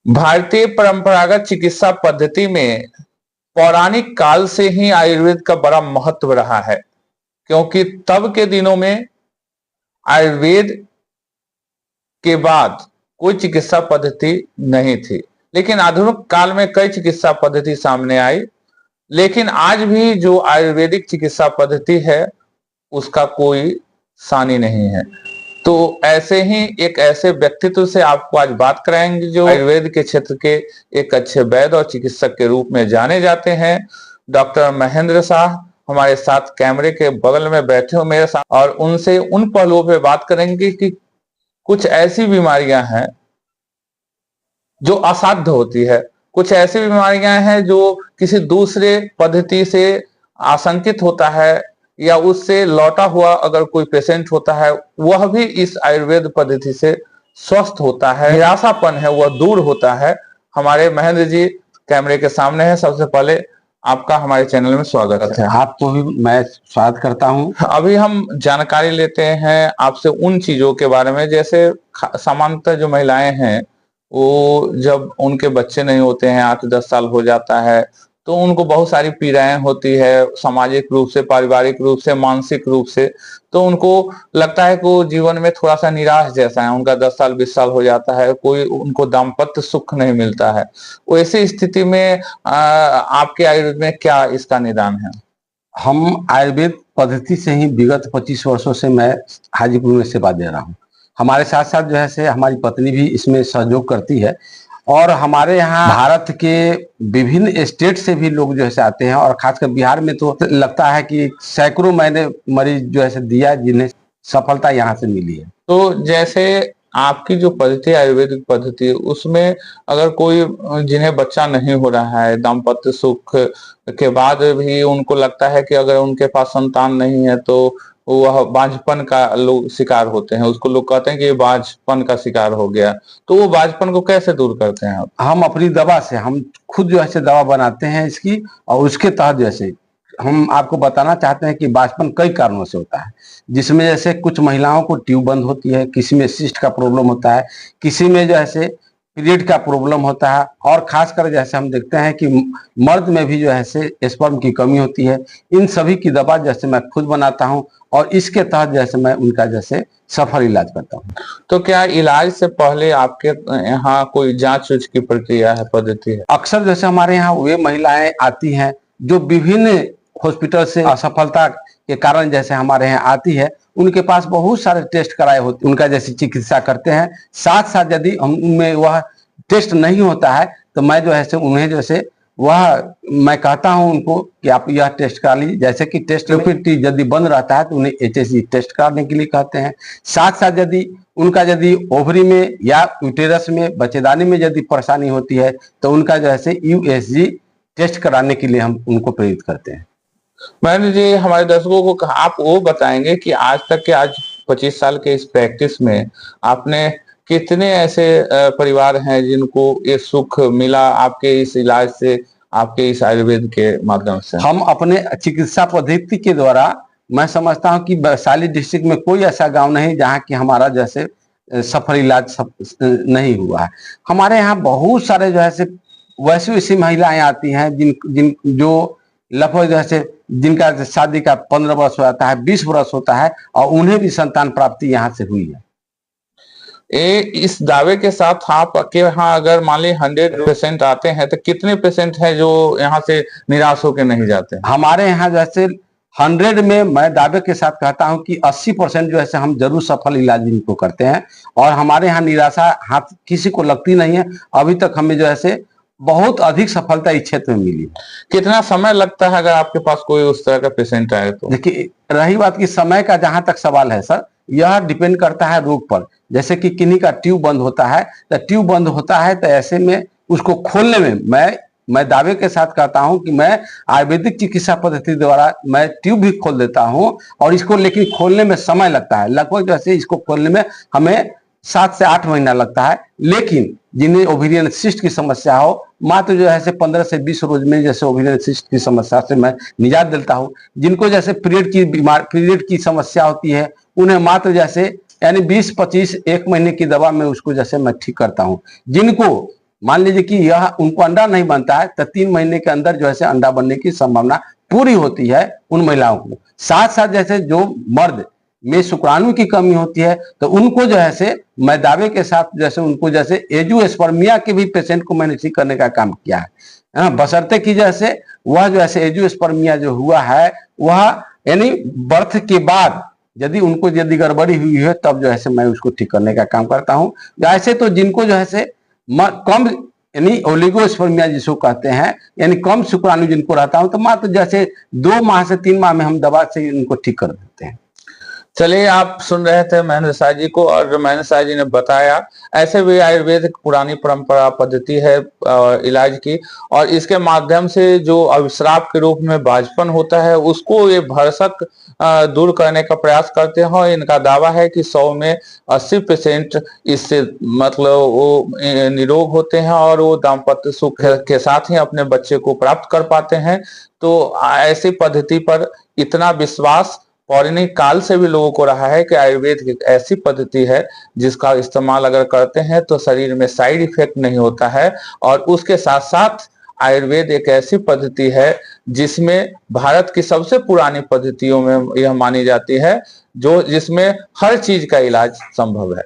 भारतीय परंपरागत चिकित्सा पद्धति में पौराणिक काल से ही आयुर्वेद का बड़ा महत्व रहा है, क्योंकि तब के दिनों में आयुर्वेद के बाद कोई चिकित्सा पद्धति नहीं थी। लेकिन आधुनिक काल में कई चिकित्सा पद्धति सामने आई, लेकिन आज भी जो आयुर्वेदिक चिकित्सा पद्धति है उसका कोई सानी नहीं है। तो ऐसे ही एक ऐसे व्यक्तित्व से आपको आज बात कराएंगे जो आयुर्वेद के क्षेत्र के एक अच्छे वैद्य और चिकित्सक के रूप में जाने जाते हैं। डॉक्टर महेंद्र शाह हमारे साथ कैमरे के बगल में बैठे हो मेरे साथ, और उनसे उन पहलुओं पे बात करेंगे कि कुछ ऐसी बीमारियां हैं जो असाध्य होती है, कुछ ऐसी बीमारियां हैं जो किसी दूसरे पद्धति से आशंकित होता है, या उससे लौटा हुआ अगर कोई पेशेंट होता है वह भी इस आयुर्वेद पद्धति से स्वस्थ होता है, निराशापन है वह दूर होता है। हमारे महेंद्र जी कैमरे के सामने है। सबसे पहले आपका हमारे चैनल में स्वागत है। आपको भी मैं स्वागत करता हूं। अभी हम जानकारी लेते हैं आपसे उन चीजों के बारे में, जैसे सामान्यतः जो महिलाएं हैं वो जब उनके बच्चे नहीं होते हैं, 8-10 साल हो जाता है, तो उनको बहुत सारी पीड़ाएं होती है, सामाजिक रूप से, पारिवारिक रूप से, मानसिक रूप से। तो उनको लगता है कि वो जीवन में थोड़ा सा निराश जैसा है। उनका 10 साल 20 साल हो जाता है, कोई उनको दाम्पत्य सुख नहीं मिलता है। वैसी स्थिति में आपके आयुर्वेद में क्या इसका निदान है? हम आयुर्वेद पद्धति से ही विगत 25 वर्षों से मैं हाजीपुर में सेवा दे रहा हूँ। हमारे साथ साथ जो है से हमारी पत्नी भी इसमें सहयोग करती है, और हमारे यहाँ भारत के विभिन्न स्टेट से भी लोग जो है से आते हैं, और खासकर बिहार में तो लगता है कि सैकड़ों मैंने मरीज जो है से दिया जिन्हें सफलता यहाँ से मिली है। तो जैसे आपकी जो पद्धति आयुर्वेदिक पद्धति है उसमें अगर कोई जिन्हें बच्चा नहीं हो रहा है, दाम्पत्य सुख के बाद भी उनको लगता है कि अगर उनके पास संतान नहीं है तो वह बांझपन का लोग शिकार होते हैं, उसको लोग कहते हैं कि ये बांझपन का शिकार हो गया, तो वो बांझपन को कैसे दूर करते हैं आप? हम अपनी दवा से, हम खुद जो है दवा बनाते हैं इसकी, और उसके तहत जैसे हम आपको बताना चाहते हैं कि बांझपन कई कारणों से होता है, जिसमें जैसे कुछ महिलाओं को ट्यूब बंद होती है, किसी में सिस्ट का प्रॉब्लम होता है, किसी में जो है पीरियड का प्रॉब्लम होता है, और खासकर जैसे हम देखते हैं कि मर्द में भी जो है स्पर्म की कमी होती है। इन सभी की दवा जैसे मैं खुद बनाता हूं, और इसके तहत जैसे मैं उनका जैसे सफल इलाज करता हूं। तो क्या इलाज से पहले आपके यहाँ कोई जांच की प्रक्रिया है, पद्धति है? अक्सर जैसे हमारे यहाँ वे महिलाएं आती हैं जो विभिन्न हॉस्पिटल से असफलता के कारण जैसे हमारे यहाँ आती है, उनके पास बहुत सारे टेस्ट कराए होते, उनका जैसे चिकित्सा करते हैं। साथ साथ यदि उनमें वह टेस्ट नहीं होता है तो मैं जो है उन्हें जैसे वह मैं कहता हूं उनको कि आप यह टेस्ट करा लीजिए। जैसे कि टेस्ट यदि बंद रहता है तो उन्हें HSG टेस्ट कराने के लिए कहते हैं। साथ साथ यदि यदि ओवरी में या यूटेरस में, बच्चेदानी में यदि परेशानी होती है तो उनका जो है USG टेस्ट कराने के लिए हम उनको प्रेरित करते हैं। महेंद्र जी, हमारे दर्शकों को आप वो बताएंगे कि आज तक के, आज 25 साल के इस प्रैक्टिस में आपने कितने ऐसे परिवार हैं जिनको ये सुख मिला आपके इस इलाज से, आपके इस आयुर्वेद के माध्यम से? हम अपने चिकित्सा पद्धति के द्वारा, मैं समझता हूं कि वैशाली डिस्ट्रिक्ट में कोई ऐसा गांव नहीं जहां कि हमारा जैसे सफल इलाज नहीं हुआ है। हमारे यहाँ बहुत सारे जो है वैसी वैसी महिलाएं आती हैं जो लगभग जैसे जिनका शादी का 15 वर्ष हो जाता है, 20 वर्ष होता है, और उन्हें भी संतान प्राप्ति यहाँ से हुई है। इस दावे के साथ आपके यहाँ अगर मान ली 100% आते हैं तो कितने पेशेंट हैं जो यहाँ से निराश होकर नहीं जाते? हमारे यहाँ जैसे 100 में मैं दावे के साथ कहता हूँ कि 80% जो है हम जरूर सफल इलाज इनको करते हैं, और हमारे यहाँ निराशा हाथ किसी को लगती नहीं है। अभी तक हमें जो है बहुत अधिक सफलता इस क्षेत्र में मिली। कितना समय लगता है अगर आपके पास कोई उस तरह का पेशेंट आए तो? देखिए, रही बात की समय का जहां तक सवाल है सर, यह डिपेंड करता है रोग पर। जैसे कि किन्हीं का ट्यूब बंद होता है, तो ट्यूब बंद होता है तो ऐसे में उसको खोलने में मैं दावे के साथ कहता हूं कि मैं आयुर्वेदिक चिकित्सा पद्धति द्वारा मैं ट्यूब भी खोल देता हूं, और इसको लेकिन खोलने में समय लगता है। लगभग जैसे इसको खोलने में हमें 7 से 8 महीना लगता है। लेकिन जिन्हें ओवेरियन सिस्ट की समस्या हो, मात्र जो है 15 से 20 रोज में जैसे ओवेरियन सिस्ट की समस्या से मैं निजात देता हूं। जिनको जैसे पीरियड की समस्या होती है, उन्हें मात्र जैसे यानी 20-25 1 महीने की दवा में उसको जैसे मैं ठीक करता हूं। जिनको मान लीजिए कि यह उनको अंडा नहीं बनता है तो 3 महीने के अंदर जो है अंडा बनने की संभावना पूरी होती है उन महिलाओं को। साथ साथ जैसे जो मर्द में शुक्राणु की कमी होती है तो उनको जो है मैं दावे के साथ जैसे उनको जैसे एजुस्पर्मिया के भी पेशेंट को मैंने ठीक करने का काम किया है, बशर्ते कि जैसे वह जो ऐसे एजुस्पर्मिया जो हुआ है वह यानी बर्थ के बाद यदि गड़बड़ी हुई है तब जो है मैं उसको ठीक करने का काम करता हूँ। ऐसे तो जिनको जो है कम यानी ओलिगोस्पर्मिया जिसको कहते हैं यानी कम शुक्राणु जिनको रहता हूं तो मात्र जैसे 2 माह से 3 माह में हम दवा से इनको ठीक कर देते हैं। चलिए, आप सुन रहे थे महेंद्र शाह जी को, और महेंद्र शाह जी ने बताया ऐसे भी आयुर्वेद पुरानी परंपरा पद्धति है इलाज की, और इसके माध्यम से जो अभिश्राप के रूप में बांझपन होता है उसको ये भरसक दूर करने का प्रयास करते हैं। और इनका दावा है कि 100 में 80% इससे मतलब वो निरोग होते हैं और वो दाम्पत्य सुख के साथ ही अपने बच्चे को प्राप्त कर पाते हैं। तो ऐसी पद्धति पर इतना विश्वास पौराणिक काल से भी लोगों को रहा है कि आयुर्वेद एक ऐसी पद्धति है जिसका इस्तेमाल अगर करते हैं तो शरीर में साइड इफेक्ट नहीं होता है। और उसके साथ साथ आयुर्वेद एक ऐसी पद्धति है जिसमें भारत की सबसे पुरानी पद्धतियों में यह मानी जाती है जिसमें हर चीज का इलाज संभव है।